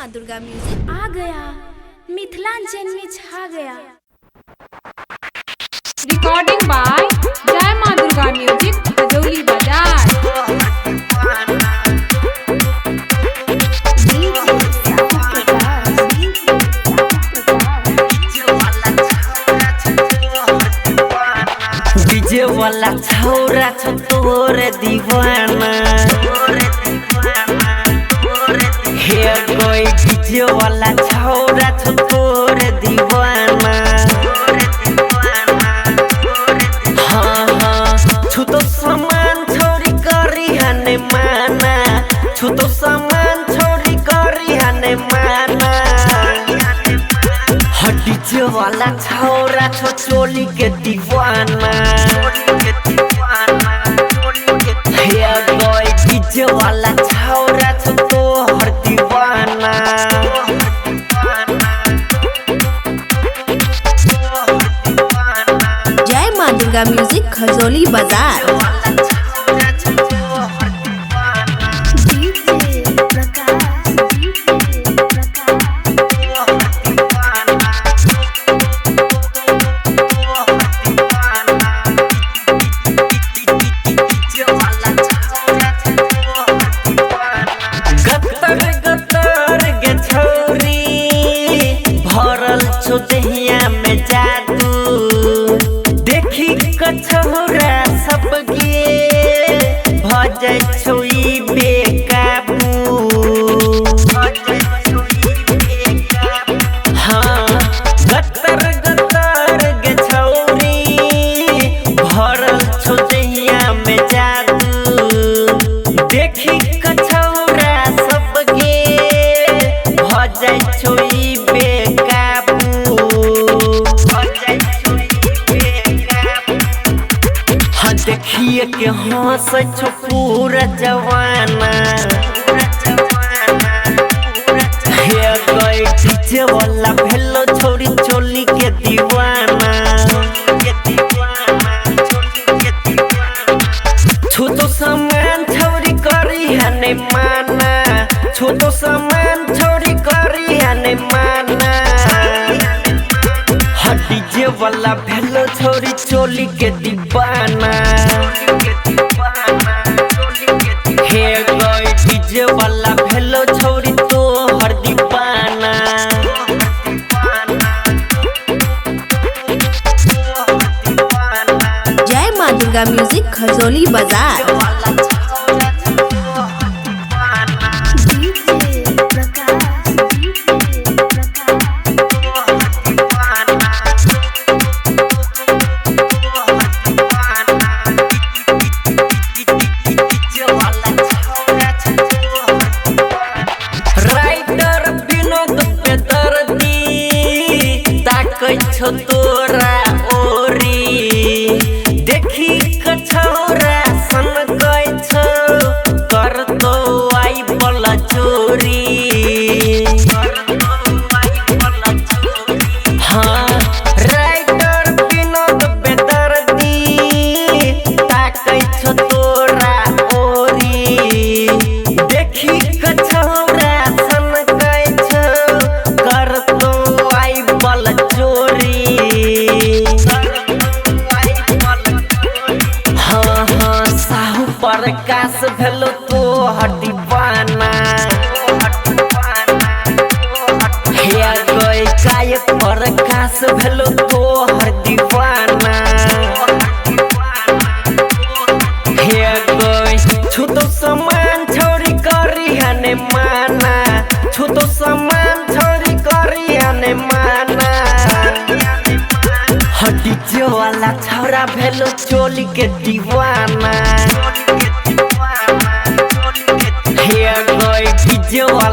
माँ दुर्गा म्यूजिक आ गया, मिथिलांचल में छा गया। रिकॉर्डिंग बाय जय माँ दुर्गा म्यूजिक खजौली बाजार। डीजे वाला छौरा छ तोरे दीवाना, हे कोई डीजे वाला छौरा छ तोरे दीवाना। हाँ हाँ छु तो सामान छोरी करी हने माना, छु तो सामान छोरी करी हने माना। डीजे वाला छौरा छो चोली के दीवाना, हे कोई डीजे वाला छौरा छो तोहर दीवाना। जय माँ दुर्गा म्यूजिक खजौली बाजार। दहिया में जादू देखी कछौरा सबके भजै छोई बेकाबू। हाँ गतर गतर गे छौरी भरल छो दहिया में जादू देखी कछौरा सबके भजै छोई बेकाबू। देखिए के हंस छो पूरा जवाना, हे कोई डीजे वाला भेलो छोरी चोली के दीवाना। छु तो सामान छोरी करी हने माना, छु तो सामान छोरी करी हने माना। डीजे वाला भेलो छोरी चोली के दीवाना, हे कोई डीजे वाला भेलो छोरी तोहर दीवाना। जय माँ दुर्गा म्यूजिक खजौली बाजार। छो तोरा ओरी देखी कछौरा सन गई छो कर तो आई बला चोरी। हाँ राइटर विनोद बेदर्दी ताकै छो तोरा ओरी देखी कछौरा सन गई छो कर तो आई बला चोरी। हाँ हाँ साहू प्रकाश भेलो तोहर दीवाना, हे कोई गायक प्रकाश भेलो तोहर दीवाना। हे कोई छु तो सामान छोरी करी हने माना, छु तो सामान छोरी करी हने माना। डीजे वाला छौरा भेलो चोली के दीवाना, हे कोई डीजे वाला